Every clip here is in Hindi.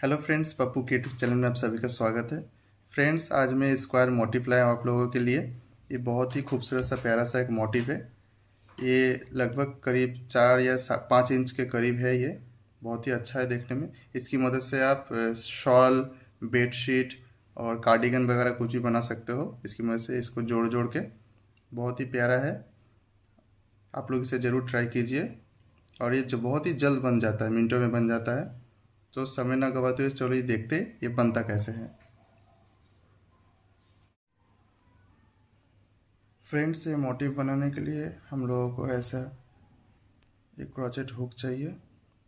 हेलो फ्रेंड्स, पप्पू के यूट्यूब चैनल में आप सभी का स्वागत है। फ्रेंड्स, आज मैं स्क्वायर मोटिव लाया हूँ आप लोगों के लिए। ये बहुत ही खूबसूरत सा प्यारा सा एक मोटिव है। ये लगभग करीब 4 या 5 इंच के करीब है। ये बहुत ही अच्छा है देखने में। इसकी मदद से आप शॉल, बेडशीट और कार्डिगन वगैरह कुछ भी बना सकते हो। इसकी मदद से इसको जोड़ जोड़ के बहुत ही प्यारा है। आप लोग इसे ज़रूर ट्राई कीजिए। और ये जो बहुत ही जल्द बन जाता है, मिनटों में बन जाता है। तो समय ना गवाते हुए चलो ये देखते ये बनता कैसे है। फ्रेंड्स, ये मोटिव बनाने के लिए हम लोगों को ऐसा एक क्रोचेट हुक चाहिए।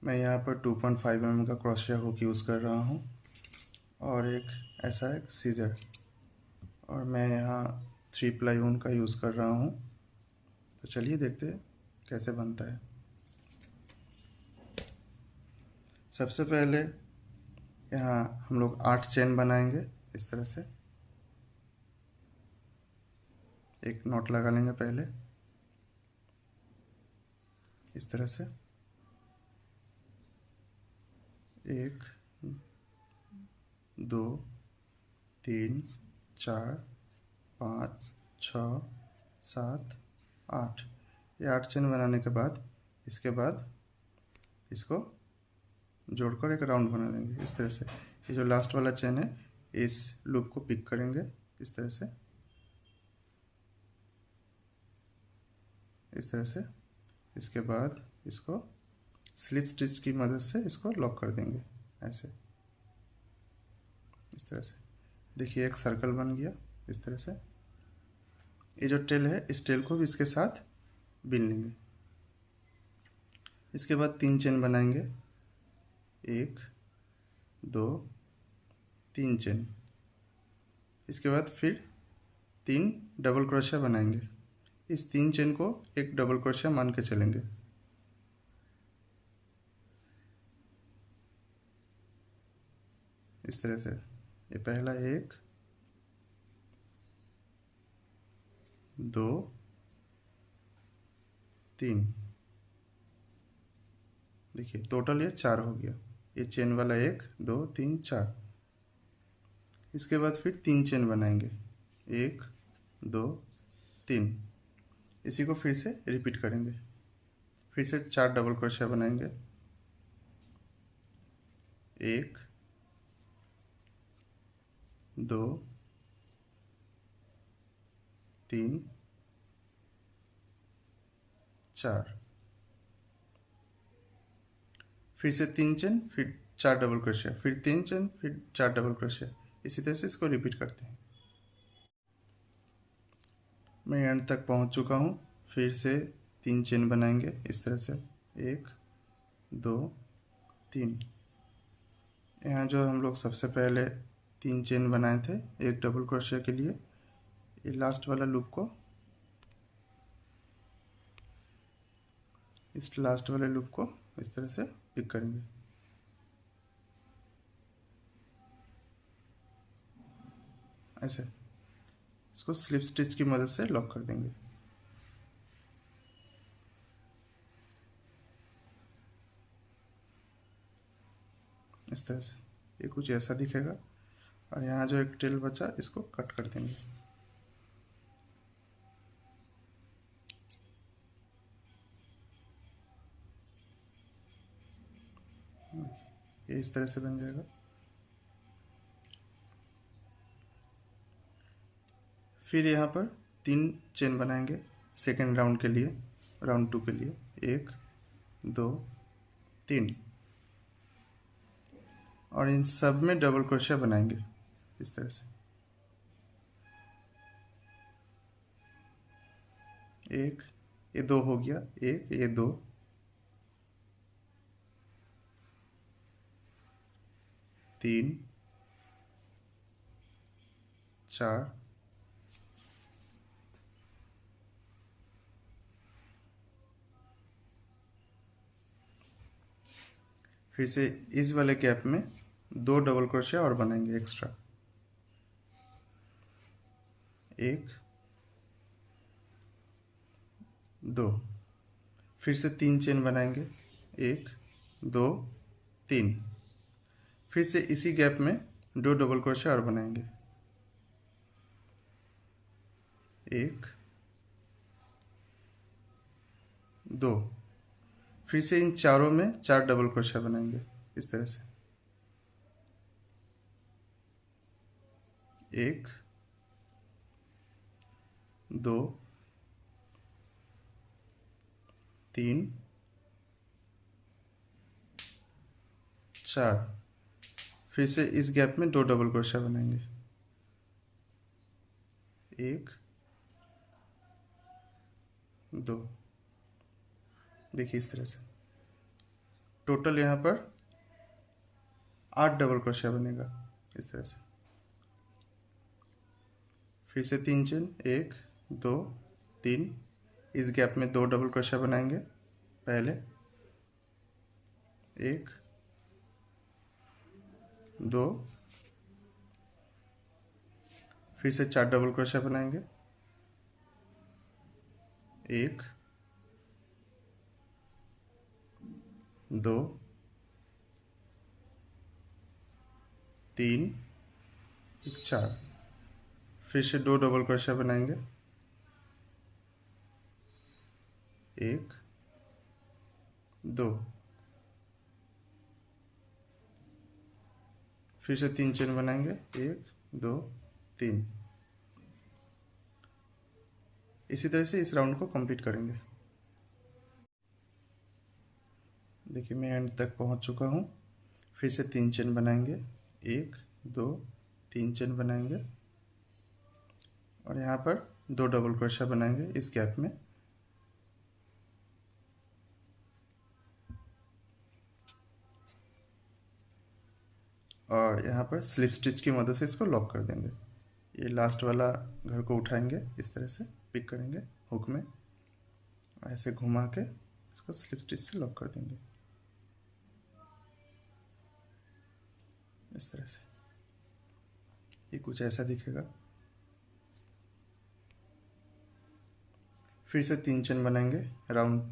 मैं यहाँ पर 2.5 mm का क्रोशिया हुक यूज़ कर रहा हूँ और एक ऐसा एक सीजर, और मैं यहाँ 3 प्लाई ऊन का यूज़ कर रहा हूँ। तो चलिए देखते हैं कैसे बनता है। सबसे पहले यहाँ हम लोग 8 चेन बनाएंगे। इस तरह से एक नॉट लगा लेंगे पहले, इस तरह से। 1, 2, 3, 4, 5, 6, 7, 8। ये 8 चेन बनाने के बाद इसके बाद इसको जोड़कर एक राउंड बना देंगे इस तरह से। ये जो लास्ट वाला चेन है, इस लूप को पिक करेंगे इस तरह से, इस तरह से। इसके बाद इसको स्लिप स्टिच की मदद से इसको लॉक कर देंगे ऐसे, इस तरह से। देखिए एक सर्कल बन गया इस तरह से। ये जो टेल है, इस टेल को भी इसके साथ बिन लेंगे। इसके बाद 3 चेन बनाएंगे। 1, 2, 3 चेन। इसके बाद फिर 3 डबल क्रोशिया बनाएंगे। इस 3 चेन को एक डबल क्रोशिया मान के चलेंगे। इस तरह से। ये पहला 1, 2, 3। देखिए टोटल ये 4 हो गया। ये चेन वाला 1, 2, 3, 4। इसके बाद फिर 3 चेन बनाएंगे। 1, 2, 3। इसी को फिर से रिपीट करेंगे। फिर से 4 डबल क्रोशिया बनाएंगे। 1, 2, 3, 4। फिर से 3 चेन, फिर 4 डबल क्रोशिया, फिर 3 चेन, फिर 4 डबल क्रोशिया। इसी तरह से इसको रिपीट करते हैं। मैं एंड तक पहुंच चुका हूं। फिर से 3 चेन बनाएंगे इस तरह से। 1, 2, 3। यहाँ जो हम लोग सबसे पहले 3 चेन बनाए थे एक डबल क्रोशिया के लिए, ये लास्ट वाला लूप को, इस लास्ट वाले लूप को इस तरह से पिक करेंगे। ऐसे इसको स्लिप स्टिच की मदद से लॉक कर देंगे। इस तरह से ये कुछ ऐसा दिखेगा। और यहाँ जो एक टेल बचा, इसको कट कर देंगे। ये इस तरह से बन जाएगा। फिर यहाँ पर 3 चेन बनाएंगे सेकेंड राउंड के लिए, राउंड 2 के लिए। 1, 2, 3। और इन सब में डबल क्रोशिया बनाएंगे इस तरह से। 1, ये 2 हो गया। 1, ये 2, 3, 4, फिर से इस वाले गैप में 2 डबल क्रोशिया और बनाएंगे एक्स्ट्रा। 1, 2। फिर से 3 चेन बनाएंगे। 1, 2, 3। फिर से इसी गैप में 2 डबल क्रोशे और बनाएंगे, 1 2। फिर से इन चारों में 4 डबल क्रोशे बनाएंगे इस तरह से, 1 2 3 4। फिर से इस गैप में 2 डबल क्रोशे बनाएंगे, 1 2। देखिए इस तरह से टोटल यहाँ पर 8 डबल क्रोशे बनेगा इस तरह से। फिर से 3 चेन, 1 2 3। इस गैप में 2 डबल क्रोशे बनाएंगे, पहले 1 2। फिर से 4 डबल क्रोशे बनाएंगे, 1 2 3 4। फिर से 2 डबल क्रोशे बनाएंगे, 1 2। फिर से 3 चेन बनाएंगे, 1 2 3। इसी तरह से इस राउंड को कंप्लीट करेंगे। देखिए मैं एंड तक पहुंच चुका हूं। फिर से 3 चेन बनाएंगे, 1 2 3 चेन बनाएंगे और यहाँ पर 2 डबल क्रोशे बनाएंगे इस गैप में, और यहाँ पर स्लिप स्टिच की मदद से इसको लॉक कर देंगे। ये लास्ट वाला घर को उठाएंगे, इस तरह से पिक करेंगे हुक में, ऐसे घुमा के इसको स्लिप स्टिच से लॉक कर देंगे इस तरह से। ये कुछ ऐसा दिखेगा। फिर से 3 चेन बनाएंगे राउंड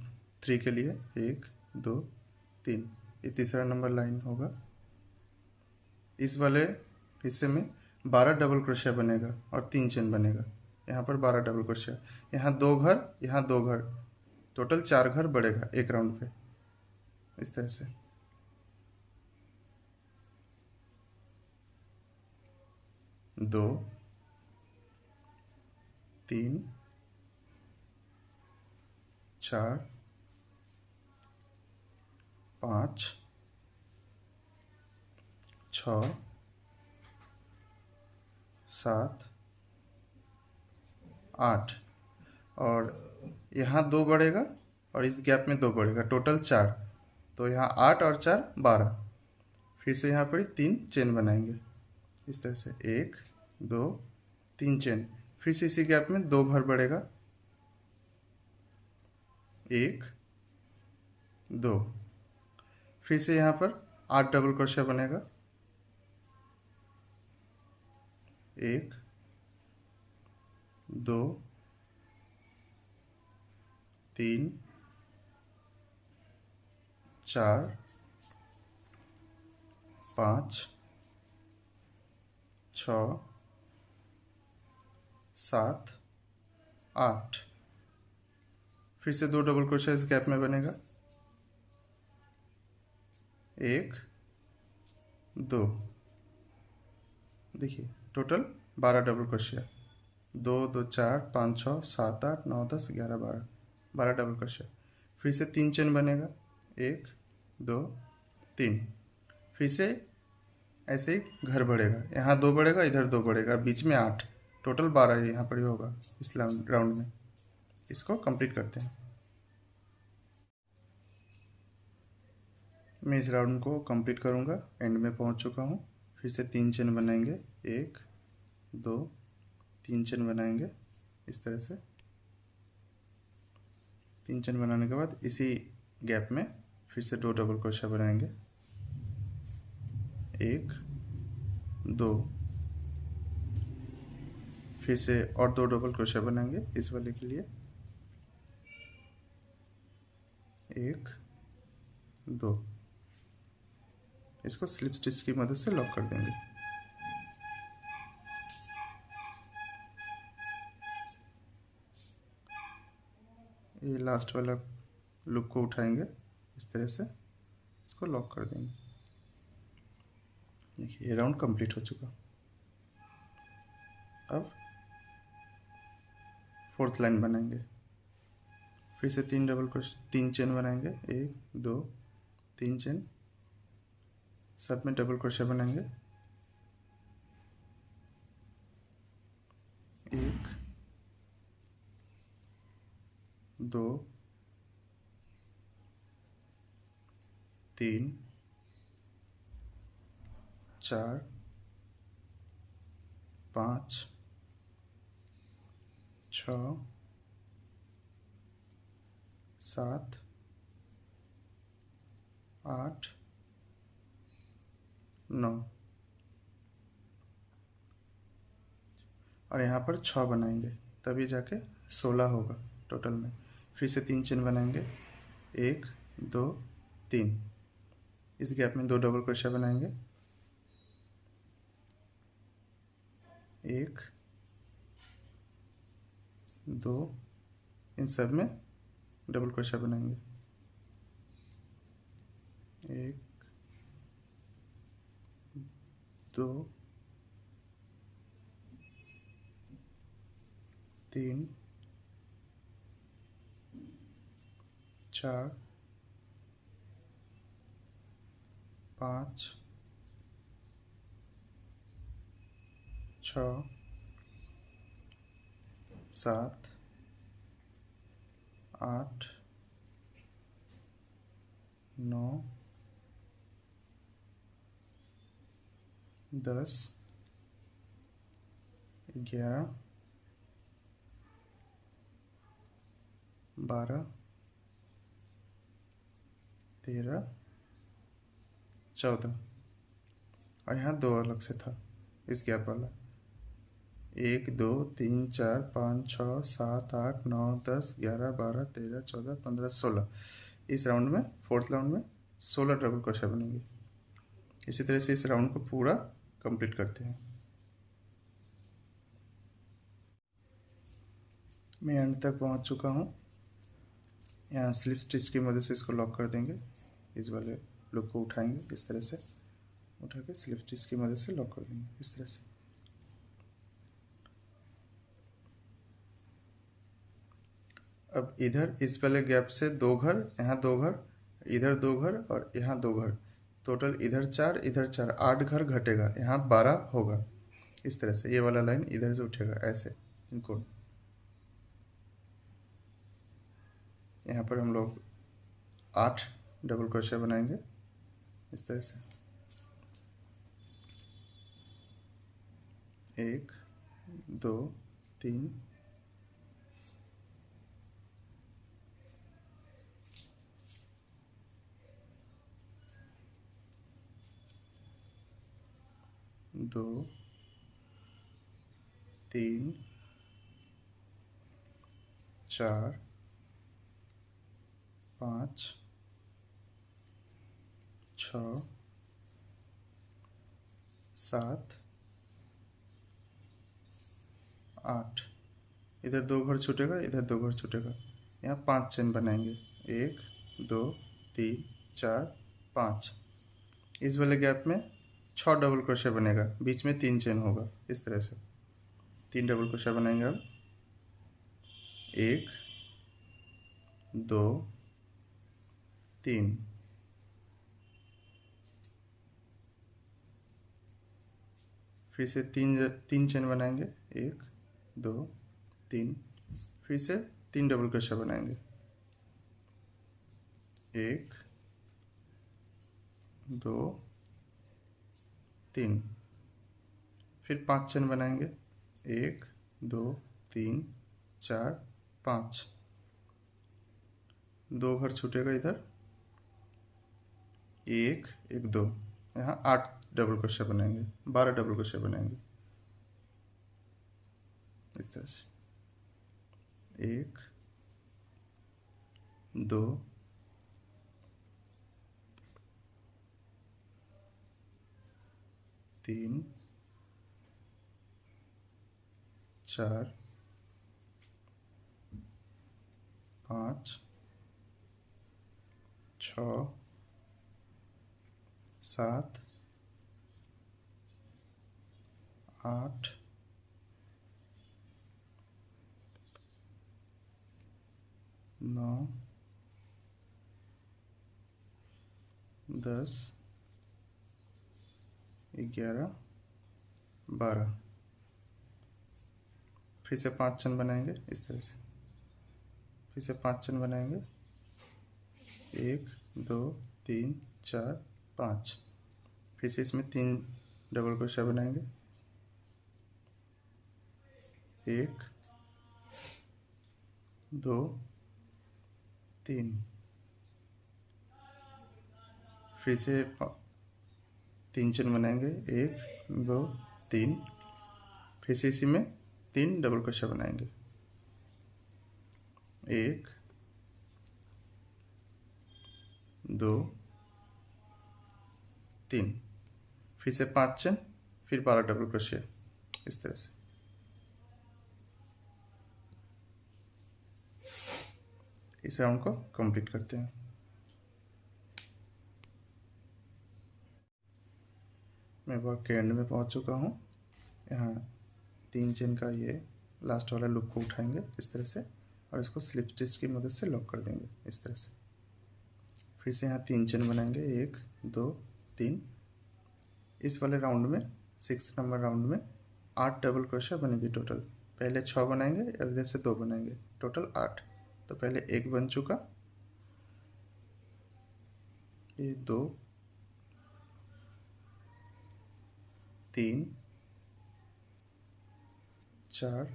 3 के लिए, 1 2 3। ये तीसरा नंबर लाइन होगा। इस वाले हिस्से में 12 डबल क्रोशिया बनेगा और 3 चेन बनेगा। यहाँ पर 12 डबल क्रोशिया, यहाँ 2 घर, यहाँ 2 घर, टोटल 4 घर बढ़ेगा एक राउंड पे इस तरह से। दो 3 4 5 6 7 8 और यहाँ 2 बढ़ेगा और इस गैप में 2 बढ़ेगा, टोटल 4। तो यहाँ 8 और 4 12। फिर से यहाँ पर 3 चेन बनाएंगे इस तरह से, 1 2 3 चेन। फिर से इसी गैप में 2 घर बढ़ेगा, 1 2। फिर से यहाँ पर 8 डबल क्रोशिया बनेगा, 1 2 3 4 5 6 7 8। फिर से 2 डबल क्रोशिया इस गैप में बनेगा, 1 2। देखिए total 12 double crochet, 2 2 4 5 6 7 8 9 10 11 12 double crochet. फिर से 3 चेन बनेगा, 1 2 3। फिर से ऐसे ही घर बढ़ेगा, यहाँ 2 बढ़ेगा, इधर 2 बढ़ेगा, बीच में 8, टोटल 12 यहाँ पर ही होगा इस राउंड में। इसको कंप्लीट करते हैं। मैं इस राउंड को कंप्लीट करूँगा, एंड में पहुँच चुका हूँ। फिर से 3 चेन बनाएंगे, 1 2 3 चेन बनाएंगे इस तरह से। 3 चेन बनाने के बाद इसी गैप में फिर से 2 डबल क्रोशिया बनाएंगे, 1 2। फिर से और 2 डबल क्रोशिया बनाएंगे इस वाले के लिए, 1 2। इसको स्लिप स्टिच की मदद से लॉक कर देंगे। ये लास्ट वाला लूप को उठाएंगे, इस तरह से इसको लॉक कर देंगे। देखिए ये राउंड कंप्लीट हो चुका। अब फोर्थ लाइन बनाएंगे, फिर से 3 चेन बनाएंगे, 1 2 3 चेन, सब में डबल क्रोशिया बनाएंगे, 1 2 3 4 5 6 7 8 9 और यहाँ पर 6 बनाएंगे, तभी जाके 16 होगा टोटल में। फिर से 3 चेन बनाएंगे, 1 2 3, इस गैप में 2 डबल क्रोशिया बनाएंगे, 1 2, इन सब में डबल क्रोशिया बनाएंगे, 1 2 3 4 5 6 7 8 9 10 11 12 13 14, और यहाँ 2 अलग से था इस गैप वाला, 1 2 3 4 5 6 7 8 9 10 11 12 13 14 15 16। इस राउंड में, फोर्थ राउंड में 16 डबल क्रोशिया बनेंगे। इसी तरह से इस राउंड को पूरा कंप्लीट करते हैं। मैं एंड तक पहुंच चुका हूं। यहाँ स्लिप स्टिच की मदद से इसको लॉक कर देंगे, इस वाले लूप को उठाएंगे, इस तरह से उठा के स्लिप स्टिच की मदद से लॉक कर देंगे, इस तरह से। अब इधर इस वाले गैप से 2 घर, यहाँ 2 घर, इधर 2 घर और यहाँ 2 घर, टोटल इधर 4 इधर 4, 8 घर घटेगा, यहाँ 12 होगा। इस तरह से ये वाला लाइन इधर से उठेगा, ऐसे इनको। यहाँ पर हम लोग 8 डबल क्रोशिया बनाएंगे, इस तरह से, 1 2 3 2 3 4 5 6 7 8, इधर 2 घर छूटेगा, इधर 2 घर छूटेगा, यहाँ 5 चेन बनाएंगे, 1 2 3 4 5। इस वाले गैप में 6 डबल क्रोशिया बनेगा, बीच में 3 चेन होगा, इस तरह से 3 डबल क्रोशिया बनाएंगे। अब 1 2 3, फिर से 3 चेन बनाएंगे, 1 2 3, फिर से 3 डबल क्रोशिया बनाएंगे, 1 2 3, फिर 5 चेन बनाएंगे, 1 2 3 4 5, 2 घर छूटेगा, इधर 1 1 2, यहाँ 8 डबल क्रोशिया बनाएंगे, 12 डबल क्रोशिया बनाएंगे, इस तरह से, 1 2 3 4 5 6 7 8 9 10 11 12। फिर से 5 चेन बनाएंगे इस तरह से। फिर से 5 चेन बनाएंगे, 1 2 3 4 5। फिर से इसमें 3 डबल क्रोशिया बनाएंगे, 1 2 3। फिर से 3 चेन बनाएंगे, 1 2 3। फिर से इसी में 3 डबल क्रोशिया बनाएंगे, 1 2 3। फिर से 5 चेन, फिर 12 डबल क्रोशिया इस तरह से। इस राउंड को कंप्लीट करते हैं। मैं वर्क के एंड में पहुंच चुका हूं। यहाँ 3 चेन का ये लास्ट वाला लूप को उठाएंगे इस तरह से और इसको स्लिप स्टिच की मदद से लॉक कर देंगे इस तरह से। फिर से यहाँ 3 चेन बनाएंगे, 1 2 3। इस वाले राउंड में 6 नंबर राउंड में 8 डबल क्रोशिया बनेगी टोटल। पहले 6 बनाएंगे और इधर से 2 बनाएंगे, टोटल 8। तो पहले 1 बन चुका, ये 2 3 4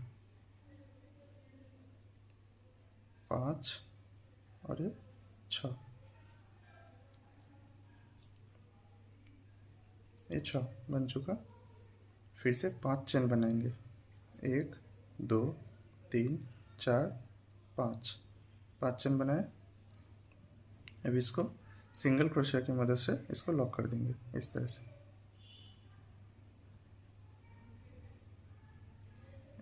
5 और ये 6। ये 6 बन चुका। फिर से 5 चेन बनाएंगे, 1 2 3 4 5। 5 चेन बनाए। अब इसको सिंगल क्रोशिया की मदद से इसको लॉक कर देंगे इस तरह से,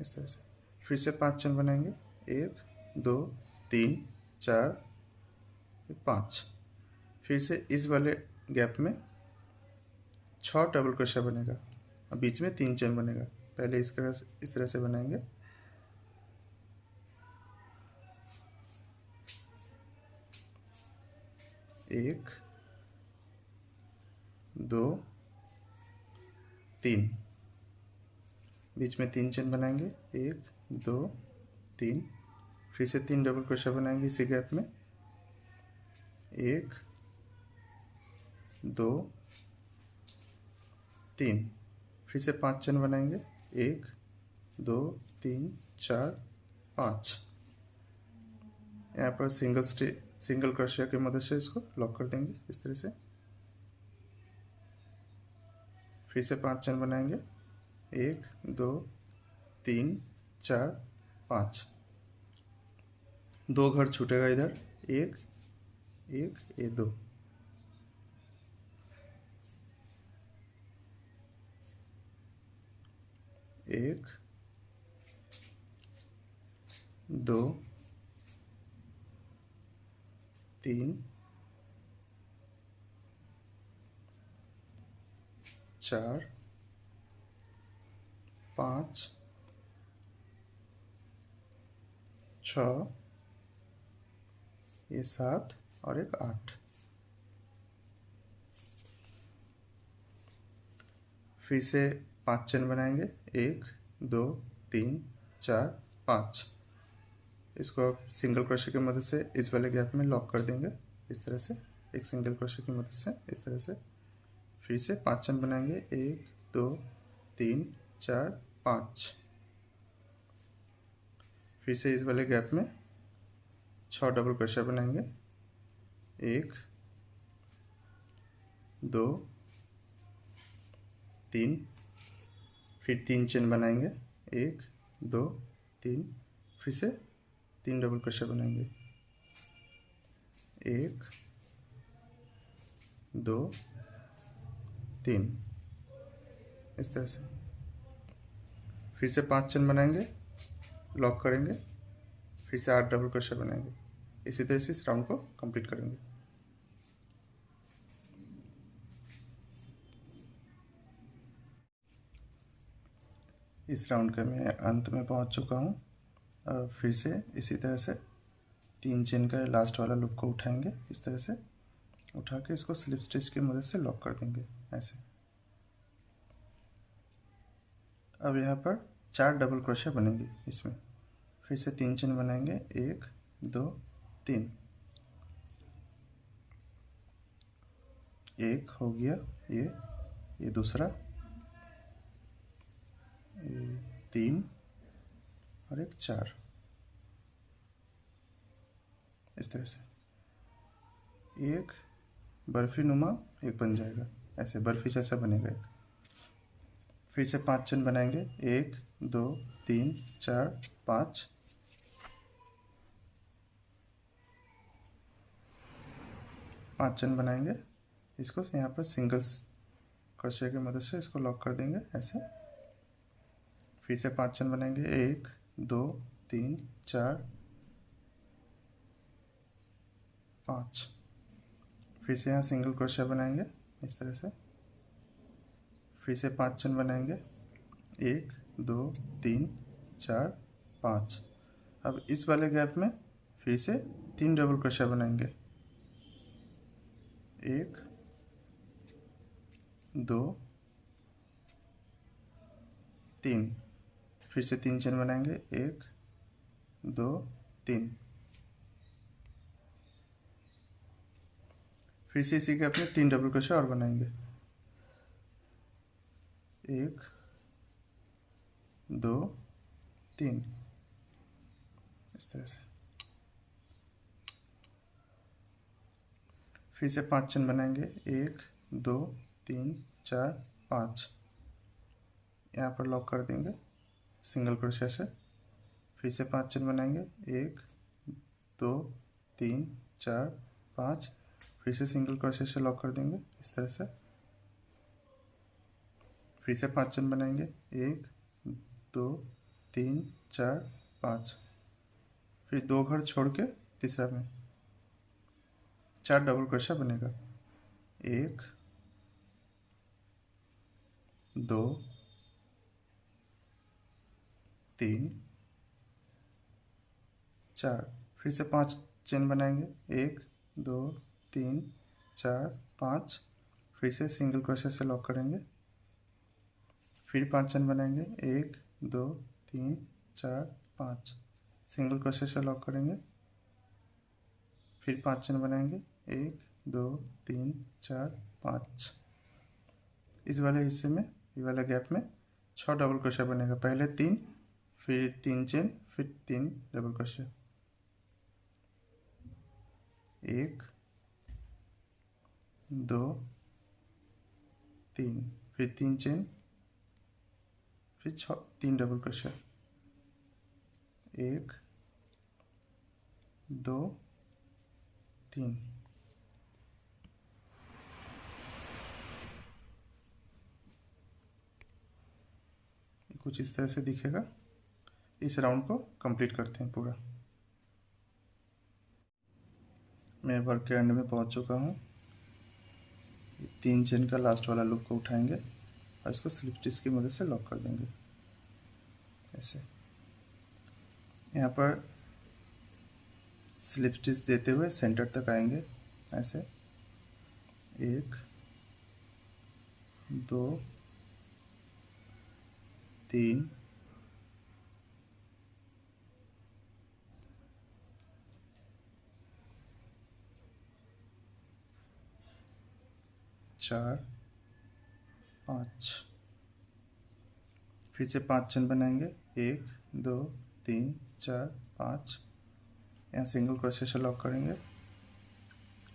इस तरह से। फिर से 5 चेन बनाएंगे, 1 2 3 4 5। फिर से इस वाले गैप में 6 डबल क्रोशिया बनेगा और बीच में 3 चेन बनेगा। पहले इस तरह से बनाएंगे, 1 2 3। बीच में 3 चेन बनाएंगे, 1 2 3। फिर से 3 डबल क्रोशिया बनाएंगे इसी गैप में, 1 2 3। फिर से 5 चेन बनाएंगे, 1 2 3 4 5। यहाँ पर सिंगल क्रोशिया की मदद से इसको लॉक कर देंगे इस तरह से। फिर से 5 चेन बनाएंगे, 1 2 3 4 5। 2 घर छूटेगा इधर, 1 1 ये 2। एक 2 3 4 5 6 ये 7 और एक 8। फिर से 5 चेन बनाएंगे, 1 2 3 4 5। इसको आप सिंगल क्रोशिया की मदद से इस वाले गैप में लॉक कर देंगे इस तरह से, एक सिंगल क्रोशिया की मदद से इस तरह से। फिर से 5 चेन बनाएंगे, 1 2 3 4 5। फिर से इस वाले गैप में 6 डबल क्रोशिया बनाएंगे, 1 2 3। फिर 3 चेन बनाएंगे, 1 2 3। फिर से 3 डबल क्रोशिया बनाएंगे, 1 2 3। इस तरह से। फिर से 5 चेन बनाएंगे, लॉक करेंगे, फिर से 8 डबल क्रोशे बनाएंगे। इसी तरह से इस राउंड को कंप्लीट करेंगे। इस राउंड के मैं अंत में पहुंच चुका हूं। अब फिर से इसी तरह से 3 चेन का लास्ट वाला लूप को उठाएंगे, इस तरह से उठा के इसको स्लिप स्टिच की मदद से लॉक कर देंगे ऐसे। अब यहाँ पर 4 डबल क्रोशे बनेंगे इसमें। फिर से 3 चेन बनाएंगे, 1 2 3। एक हो गया, ये दूसरा, ये 3 और एक 4, इस तरह से एक बर्फी नुमा एक बन जाएगा, ऐसे बर्फी जैसा बनेगा एक। फिर से 5 चेन बनाएंगे, 1 2 3 4 5। पाँच चेन बनाएंगे, इसको यहाँ पर सिंगल्स क्रोशे की मदद से इसको लॉक कर देंगे ऐसे। फिर से 5 चेन बनाएंगे, 1 2 3 4 5। फिर से यहाँ सिंगल क्रोशे बनाएंगे इस तरह से। फिर से 5 चेन बनाएंगे, 1 2 3 4 5। अब इस वाले गैप में फिर से 3 डबल क्रोशे बनाएंगे, 1 2 3। फिर से 3 चेन बनाएंगे, 1 2 3। फिर से इसी गैप में 3 डबल क्रोशे और बनाएंगे, 1 2 3, इस तरह से। फिर से 5 चेन बनाएंगे, 1 2 3 4 5। यहाँ पर लॉक कर देंगे सिंगल क्रोशे से। फिर से 5 चेन बनाएंगे, 1 2 3 4 5। फिर से सिंगल क्रोशे से लॉक कर देंगे इस तरह से। फिर से 5 चेन बनाएंगे, 1 2 3 4 5। फिर 2 घर छोड़ के तीसरा में 4 डबल क्रोशे बनेगा, 1 2 3 4। फिर से 5 चेन बनाएंगे, 1 2 3 4 5। फिर से सिंगल क्रोशे से लॉक करेंगे। फिर 5 चेन बनाएंगे, 1 2 3 4 5। सिंगल क्रोशे से लॉक करेंगे। फिर 5 चेन बनाएंगे, 1 2 3 4 5। इस वाले हिस्से में, ये वाला गैप में 6 डबल क्रोशे बनेगा। पहले 3, फिर 3 चेन, फिर 3 डबल क्रोशे, 1 2 3। फिर 3 चेन, फिर 3 डबल क्रोशे, 1 2 3। कुछ इस तरह से दिखेगा। इस राउंड को कंप्लीट करते हैं पूरा। मैं वर्क के एंड में पहुंच चुका हूं। 3 चेन का लास्ट वाला लूप को उठाएंगे और इसको स्लिप स्टिच की मदद से लॉक कर देंगे ऐसे। यहाँ पर स्लिप स्टिच देते हुए सेंटर तक आएंगे ऐसे, 1 2 3 4 5। फिर से 5 चेन बनाएंगे, 1 2 3 4 5। यहाँ सिंगल क्रोशे से लॉक करेंगे।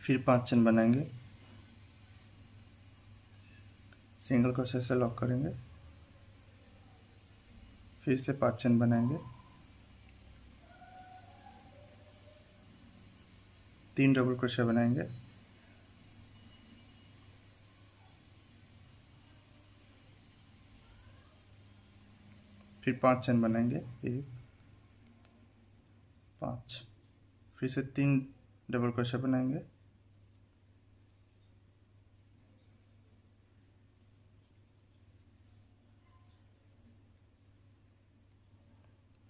फिर 5 चेन बनाएंगे, सिंगल क्रोशे से लॉक करेंगे। फिर से 5 चेन बनाएंगे, 3 डबल क्रोशे बनाएंगे। फिर 5 चेन बनाएंगे, 1 5, फिर से 3 डबल क्रोशे बनाएंगे,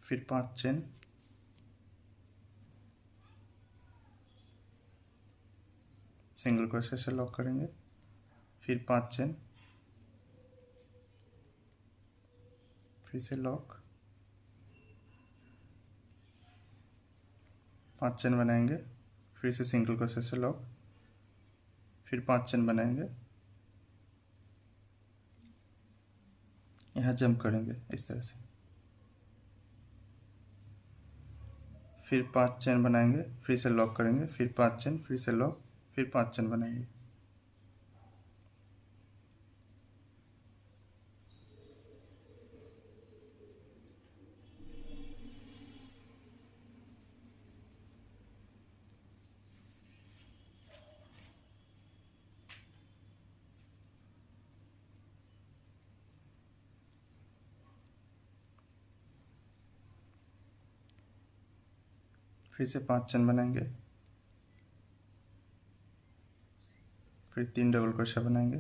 फिर 5 चेन, सिंगल क्रोशे से लॉक करेंगे, फिर 5 चेन, फिर से लॉक, 5 चेन बनाएंगे, फिर से सिंगल क्रोशे से लॉक, फिर 5 चेन बनाएंगे, यहाँ जंप करेंगे इस तरह से, फिर 5 चेन बनाएंगे, फिर से लॉक करेंगे, फिर 5 चेन, फिर से लॉक, फिर 5 चेन बनाएंगे, फिर से 5 चेन बनाएंगे, फिर 3 डबल क्रोशा बनाएंगे,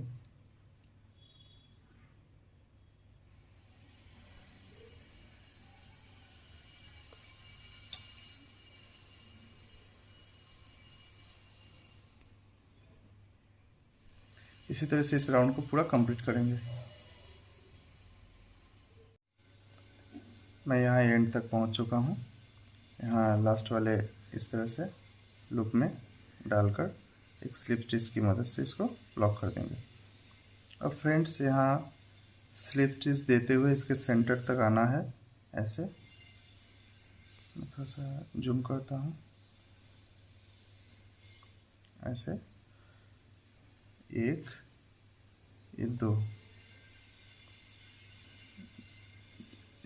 इसी तरह से इस राउंड को पूरा कंप्लीट करेंगे। मैं यहाँ एंड तक पहुँच चुका हूँ। यहाँ लास्ट वाले इस तरह से लूप में डालकर एक स्लिप स्टिच की मदद से इसको लॉक कर देंगे। अब फ्रेंड्स यहाँ स्लिप स्टिच देते हुए इसके सेंटर तक आना है। ऐसे मैं थोड़ा सा जूम करता हूँ, ऐसे 1 ये 2,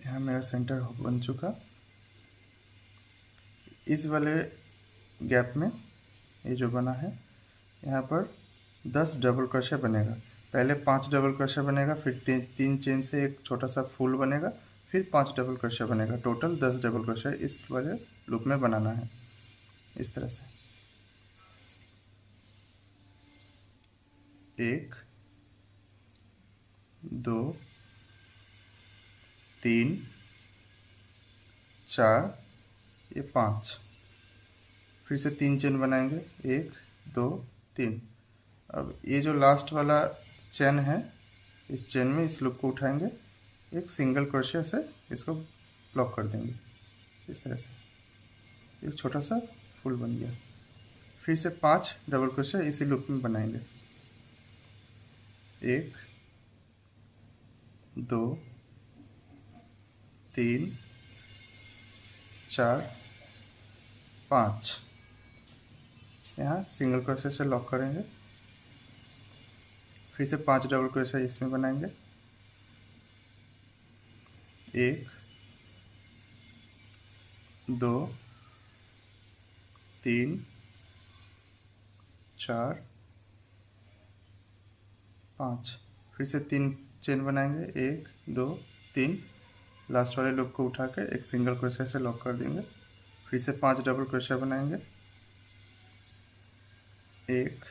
यहाँ मेरा सेंटर बन चुका। इस वाले गैप में ये जो बना है यहाँ पर 10 डबल क्रोशे बनेगा। पहले 5 डबल क्रोशे बनेगा, फिर 3 चेन से एक छोटा सा फूल बनेगा, फिर 5 डबल क्रोशे बनेगा। टोटल 10 डबल क्रोशे इस वाले लूप में बनाना है इस तरह से। 1 2 3 4 ये 5, फिर से 3 चेन बनाएंगे, 1 2 3। अब ये जो लास्ट वाला चेन है, इस चेन में इस लूप को उठाएंगे, एक सिंगल क्रोशिया से इसको ब्लॉक कर देंगे इस तरह से। एक छोटा सा फूल बन गया। फिर से 5 डबल क्रोशिया इसी लूप में बनाएंगे, 1 2 3 4 5। यहाँ सिंगल क्रोशिया से लॉक करेंगे, फिर से 5 डबल क्रोशिया इसमें बनाएंगे, 1 2 3 4 5। फिर से 3 चेन बनाएंगे, 1 2 3। लास्ट वाले लूप को उठा कर एक सिंगल क्रोशिया से लॉक कर देंगे, फिर से 5 डबल क्रोशिया बनाएंगे, 1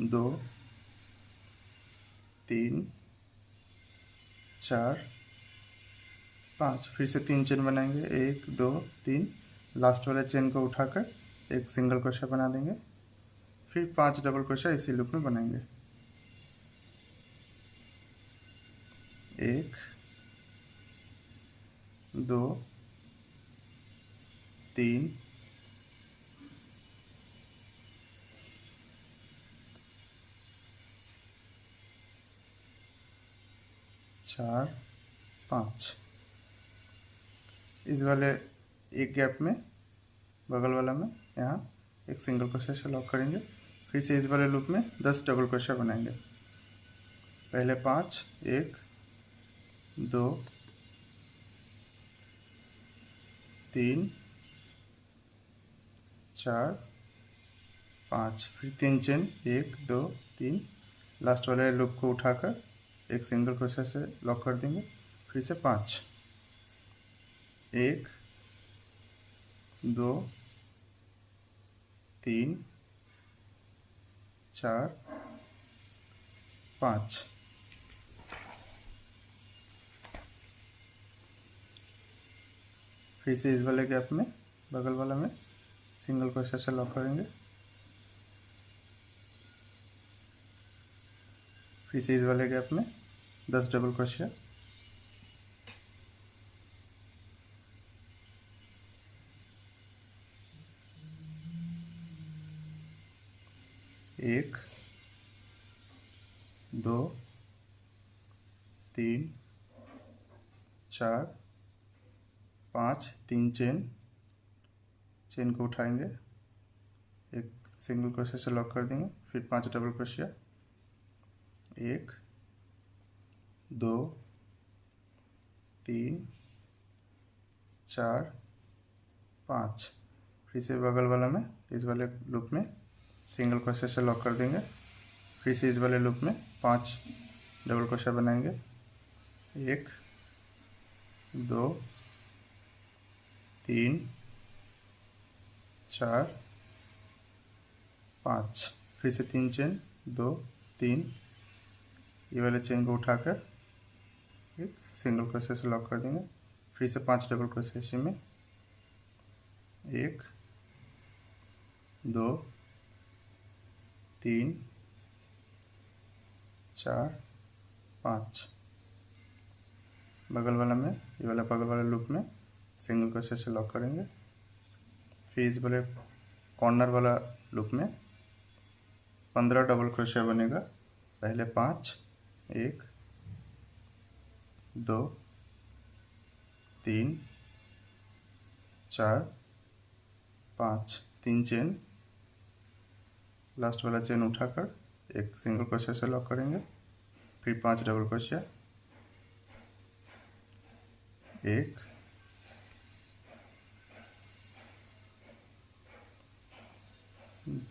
2 3 4 5। फिर से 3 चेन बनाएंगे, 1 2 3। लास्ट वाले चेन को उठाकर एक सिंगल क्रोशिया बना देंगे, फिर 5 डबल क्रोशिया इसी लूप में बनाएंगे, 1 2 3 4 5। इस वाले एक गैप में बगल वाला में यहाँ एक सिंगल क्रोशिया से लॉक करेंगे, फिर से इस वाले लूप में 10 डबल क्रोशिया बनाएंगे। पहले 5 1 2 3 4 5। फिर 3 चेन, 1 2 3। लास्ट वाले लूप को उठाकर एक सिंगल क्रोशिया से लॉक कर देंगे, फिर से 5, 1 2 3 4 5। फिर से इस वाले गैप में, बगल वाला में सिंगल क्रोशिया से लॉक करेंगे। फिर से इस वाले गैप में 10 डबल क्रोशिया, एक 2 3 4 5, 3 चेन को उठाएंगे, एक सिंगल क्रोशिया से लॉक कर देंगे। फिर 5 डबल क्रोशिया, 1 2 3 4 5। फिर से बगल वाला में, इस वाले लूप में सिंगल क्रोशिया से लॉक कर देंगे। फिर से इस वाले लूप में 5 डबल क्रोशिया बनाएंगे, 1 2 3 4 5। फिर से 3 चेन, 2 3, ये वाले चेन को उठाकर एक सिंगल क्रोशिया से लॉक कर देंगे। फिर से 5 डबल क्रोशिया इसी में, 1 2 3 4 5। बगल वाला में, ये वाला बगल वाले लूप में सिंगल क्रोशिया से लॉक करेंगे। फिर इस वाले कॉर्नर वाला लूप में 15 डबल क्रोशिया बनेगा। पहले 5, 1 2 3 4 5, 3 चेन, लास्ट वाला चेन उठाकर एक सिंगल क्रोशिया से लॉक करेंगे। फिर 5 डबल क्रोशिया, 1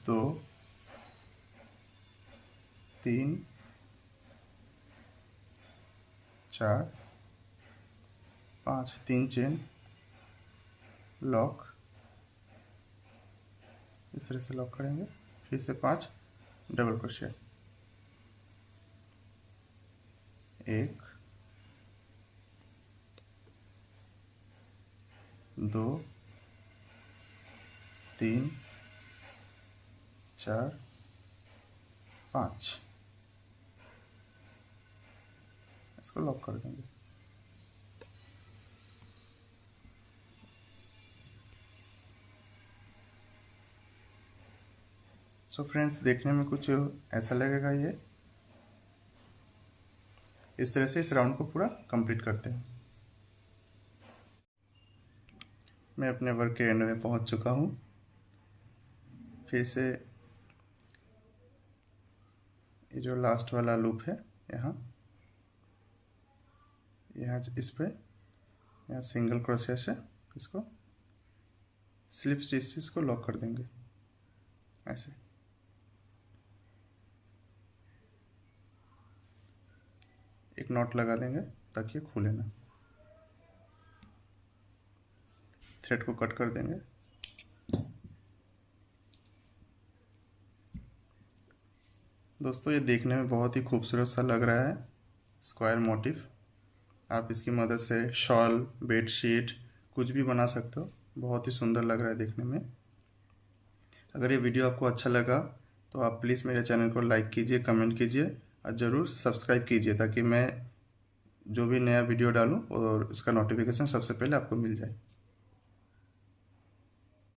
2 3 4 5, 3 चेन, लॉक, इस तरह से लॉक करेंगे। फिर से 5 डबल क्रोशिया, 1 2 3 4 5, इसको लॉक कर देंगे। सो फ्रेंड्स, देखने में कुछ ऐसा लगेगा। ये इस तरह से इस राउंड को पूरा कंप्लीट करते हैं। मैं अपने वर्क के एंड में पहुंच चुका हूं। फिर से ये जो लास्ट वाला लूप है, यहाँ इस पे यहाँ सिंगल क्रोशिया से इसको स्लिप स्टिच से इसको लॉक कर देंगे। ऐसे एक नॉट लगा देंगे ताकि ये खुले ना। थ्रेड को कट कर देंगे। दोस्तों, ये देखने में बहुत ही खूबसूरत सा लग रहा है स्क्वायर मोटिफ। आप इसकी मदद से शॉल, बेडशीट कुछ भी बना सकते हो। बहुत ही सुंदर लग रहा है देखने में। अगर ये वीडियो आपको अच्छा लगा तो आप प्लीज़ मेरे चैनल को लाइक कीजिए, कमेंट कीजिए और ज़रूर सब्सक्राइब कीजिए ताकि मैं जो भी नया वीडियो डालूं और उसका नोटिफिकेशन सबसे पहले आपको मिल जाए।